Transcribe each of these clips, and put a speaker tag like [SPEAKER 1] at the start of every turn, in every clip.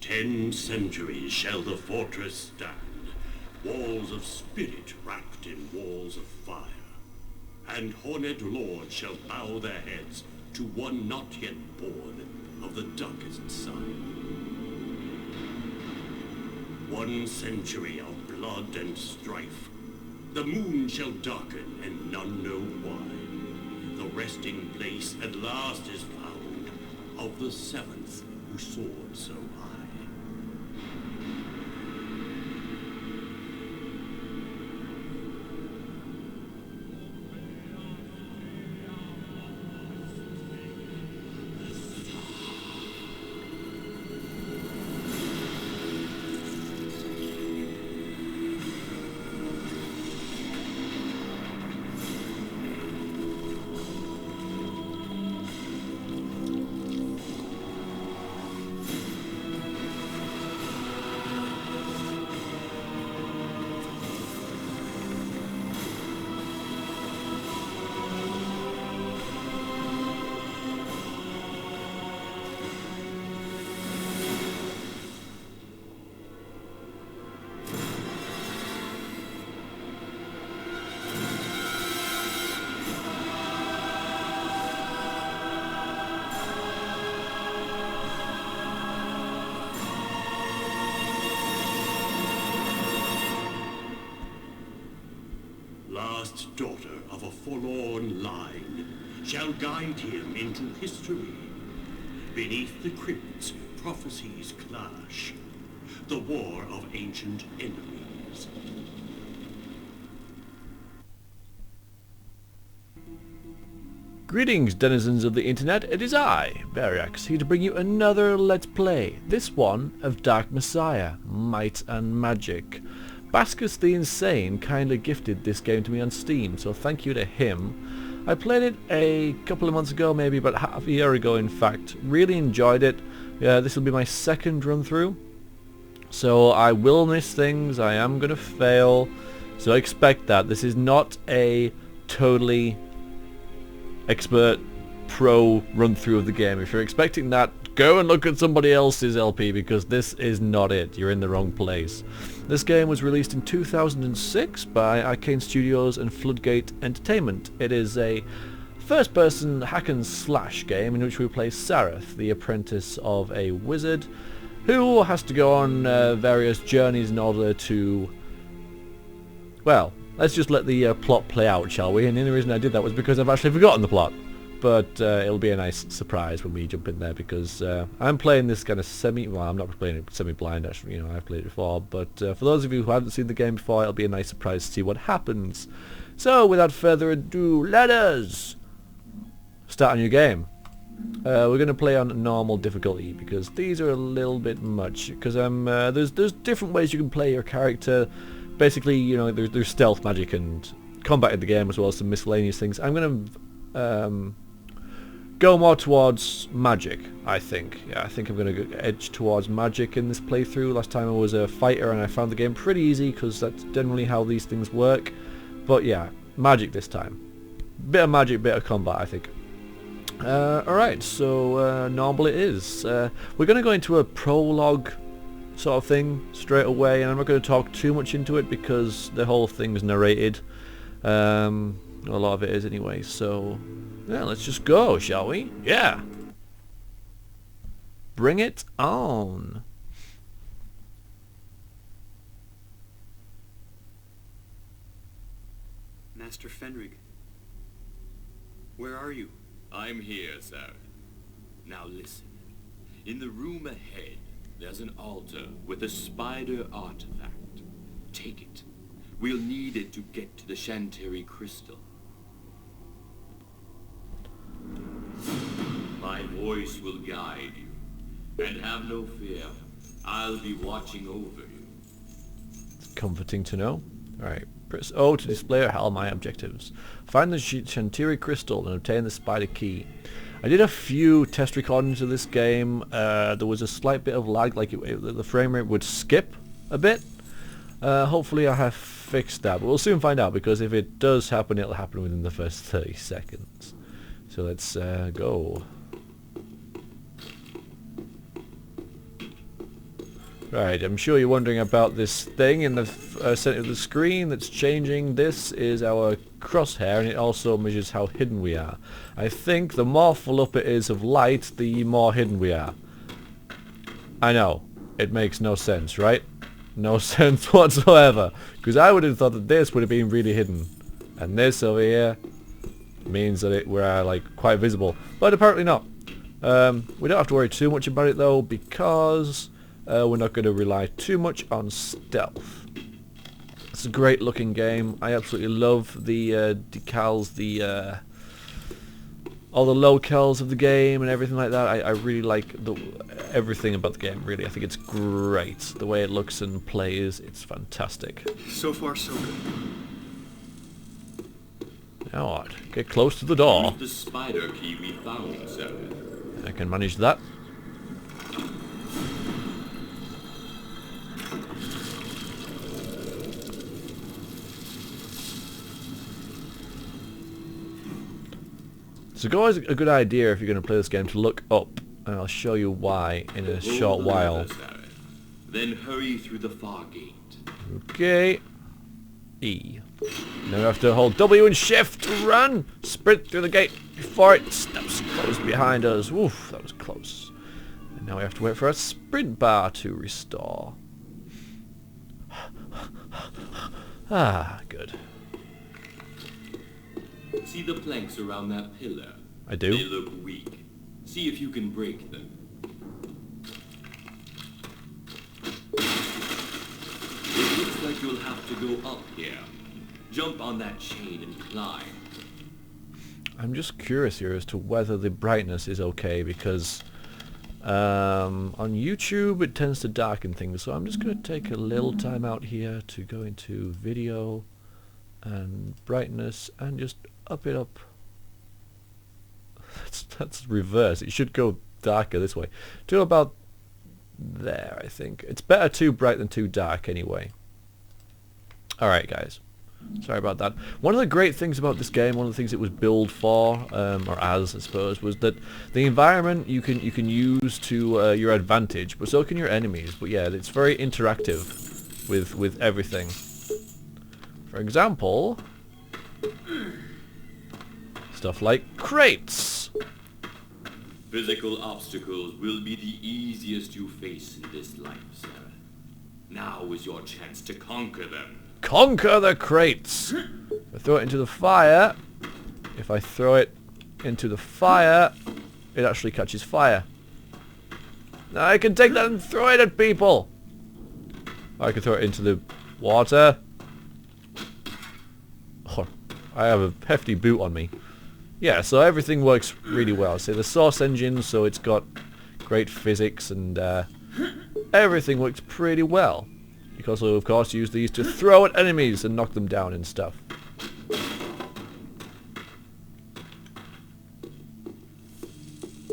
[SPEAKER 1] 10 centuries shall the fortress stand, walls of spirit wrapped in walls of fire. And horned lords shall bow their heads to one not yet born of the darkest side. 1 century of blood and strife. The moon shall darken and none know why. The resting place at last is found of the 7th who soared so high. Last daughter of a forlorn line shall guide him into history. Beneath the crypts, prophecies clash. The war of ancient enemies.
[SPEAKER 2] Greetings, denizens of the internet. It is I, Variax, here to bring you another Let's Play. This one of Dark Messiah, Might and Magic. Baskus the Insane kindly gifted this game to me on Steam, so thank you to him. I played it a couple of months ago, maybe about half a year ago in fact. Really enjoyed it. This will be my second run through. So I will miss things, I am going to fail. So expect that. This is not a totally expert pro run through of the game. If you're expecting that, go and look at somebody else's LP because this is not it. You're in the wrong place. This game was released in 2006 by Arkane Studios and Floodgate Entertainment. It is a first-person hack and slash game in which we play Sareth, the apprentice of a wizard who has to go on various journeys in order to... Well, let's just let the plot play out, shall we? And the only reason I did that was because I've actually forgotten the plot. But it'll be a nice surprise when we jump in there because I'm playing this kind of well, I'm not playing it semi-blind actually, I've played it before, but for those of you who haven't seen the game before, it'll be a nice surprise to see what happens. So, without further ado, let us start a new game. We're going to play on normal difficulty because these are a little bit much, because there's different ways you can play your character. Basically, there's stealth magic and combat in the game as well as some miscellaneous things. I'm going to go more towards magic, I think. Yeah, I think I'm going to edge towards magic in this playthrough. Last time I was a fighter and I found the game pretty easy because that's generally how these things work. But yeah, magic this time. Bit of magic, bit of combat, I think. Alright, so normal it is. We're going to go into a prologue sort of thing straight away, and I'm not going to talk too much into it because the whole thing's narrated. A lot of it is anyway, so yeah, let's just go, shall we? Yeah! Bring it on!
[SPEAKER 3] Master Fenrig, where are you?
[SPEAKER 4] I'm here, sir. Now listen. In the room ahead, there's an altar with a spider artifact. Take it. We'll need it to get to the Shantiri crystal. My voice will guide you. And have no fear. I'll be watching over you.
[SPEAKER 2] It's comforting to know. Alright, press O to display or HAL my objectives. Find the Shantiri crystal and obtain the spider key. I did a few test recordings of this game. There was a slight bit of lag, like the frame rate would skip a bit. Hopefully I have fixed that, but we'll soon find out, because if it does happen, it'll happen within the first 30 seconds. So let's go. Right, I'm sure you're wondering about this thing in the center of the screen that's changing. This is our crosshair, and it also measures how hidden we are. I think the more full up it is of light, the more hidden we are. I know, it makes no sense, right? No sense whatsoever, because I would have thought that this would have been really hidden, and this over here means that we're like quite visible, but apparently not. We don't have to worry too much about it though, because we're not going to rely too much on stealth. It's a great looking game. I absolutely love the decals, all the locales of the game and everything like that. I really like everything about the game, really. I think it's great. The way it looks and plays, it's fantastic.
[SPEAKER 3] So far, so good.
[SPEAKER 2] Now what? Get close to the door.
[SPEAKER 4] Use the spider key we found, sir.
[SPEAKER 2] I can manage that. It's always a good idea if you're going to play this game to look up, and I'll show you why in a short while.
[SPEAKER 4] Lever, sir. Then hurry through the far gate.
[SPEAKER 2] Okay. E. Now we have to hold W and shift to run. Sprint through the gate before it steps closed behind us. Oof, that was close. And now we have to wait for a sprint bar to restore. Ah, good.
[SPEAKER 4] See the planks around that pillar?
[SPEAKER 2] I do.
[SPEAKER 4] They look weak. See if you can break them. It looks like you'll have to go up here. Jump on that chain and climb.
[SPEAKER 2] I'm just curious here as to whether the brightness is okay, because on YouTube it tends to darken things, so I'm just going to take a little time out here to go into video and brightness and just up it up. That's reverse. It should go darker this way. To about there, I think. It's better too bright than too dark anyway. Alright guys. Sorry about that. One of the great things about this game, one of the things it was built for, or as I suppose, was that the environment you can use to your advantage, but so can your enemies. But yeah, it's very interactive with everything. For example, stuff like crates.
[SPEAKER 4] Physical obstacles will be the easiest you face in this life, sir. Now is your chance to conquer them.
[SPEAKER 2] Conquer the crates! If I throw it into the fire, it actually catches fire. Now I can take that and throw it at people! I can throw it into the water. Oh, I have a hefty boot on me. Yeah, so everything works really well. So the Source engine, so it's got great physics and everything works pretty well. You can also, of course, use these to throw at enemies and knock them down and stuff.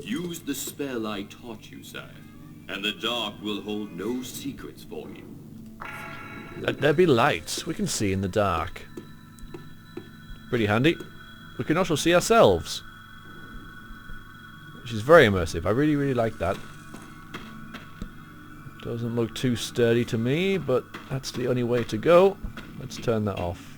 [SPEAKER 4] Use the spell I taught you, sir, and the dark will hold no secrets for you.
[SPEAKER 2] Let there be light. We can see in the dark. Pretty handy. We can also see ourselves, which is very immersive. I really, really like that. Doesn't look too sturdy to me, but that's the only way to go. Let's turn that off.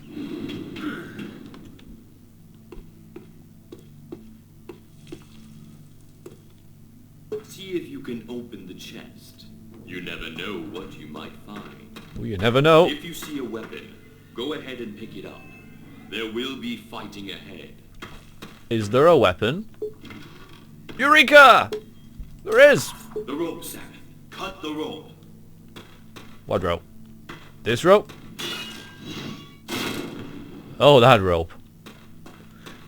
[SPEAKER 4] See if you can open the chest. You never know what you might find.
[SPEAKER 2] Well, you never know.
[SPEAKER 4] If you see a weapon, go ahead and pick it up. There will be fighting ahead.
[SPEAKER 2] Is there a weapon? Eureka! There is!
[SPEAKER 4] The rope, sir. Cut the rope.
[SPEAKER 2] What rope? This rope? Oh, that rope.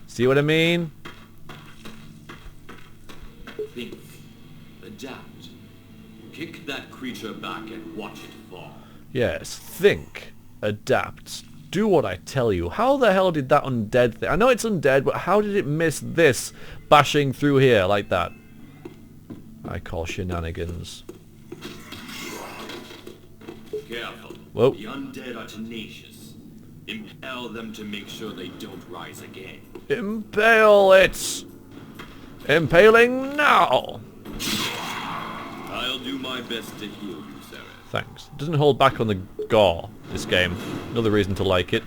[SPEAKER 2] See what I mean?
[SPEAKER 4] Think. Adapt. Kick that creature back and watch it fall.
[SPEAKER 2] Yes, think. Adapt. Do what I tell you. How the hell did that undead thing... I know it's undead, but how did it miss this bashing through here like that? I call shenanigans.
[SPEAKER 4] Careful.
[SPEAKER 2] Whoa.
[SPEAKER 4] The undead are tenacious. Impel them to make sure they don't rise again.
[SPEAKER 2] Impale it! Impaling now!
[SPEAKER 4] I'll do my best to heal you, Sarah.
[SPEAKER 2] Thanks. It doesn't hold back on the gore, this game. Another reason to like it.